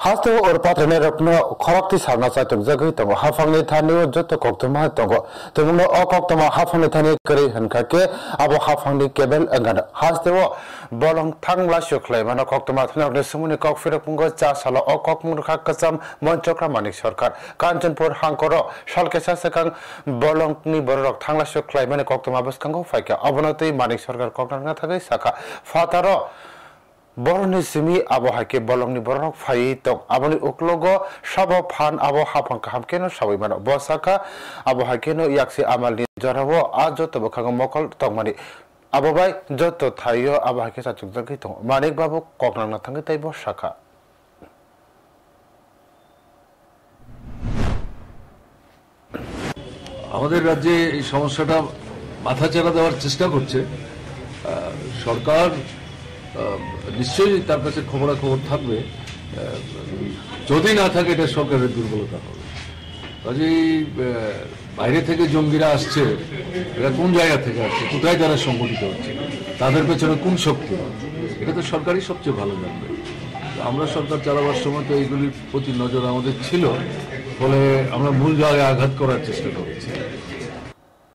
hasto or patrone rokno khorokti sarna sa tukjagui tongo hafangni thani joto koktoma tongo tumuno o koktoma hafangni thani kari hankake abo hafangni kebel angana hasto bolong thangla shuklai mano koktoma thani sumuni kokfira pungo cha sala o kokmur khakasam monchokra manik sarkar kanchanpur hangkoro salkesa sakang bolongni borok thangla shuklai mano koktoma baskango faika abonoti manik sarkar koknanga thagai saka fataro Boroni simi abo hake bolongni borok fai tok aboni uklogo sabo phan abo hapang kaham keno sawi mano bosaka abo hake no yaksi amalni jarabo ajo to bakang mokol tongmani abo bai joto thayo abo hake sachuk jagi tong manik babu koknang na thangi tai bosaka আমাদের রাজ্যে এই সমস্যাটা মাথাচাড়া দেওয়ার চেষ্টা করছে সরকার নিশ্চয়ই তার কাছে খবরাখবর থাকবে যদি না থাকে এটা সরকারের দুর্বলতা হবে কাজেই বাইরে থেকে জঙ্গিরা আসছে এরা কোন জায়গা থেকে আসছে কোথায় তারা সংগঠিত হচ্ছে তাদের পেছনে কোন শক্তি এটা তো সরকারই সবচেয়ে ভালো জানবে আমরা সরকার চালাবার সময় তো এইগুলির প্রতি নজর আমাদের ছিল ফলে আমরা মূল জায়গায় আঘাত করার চেষ্টা করেছি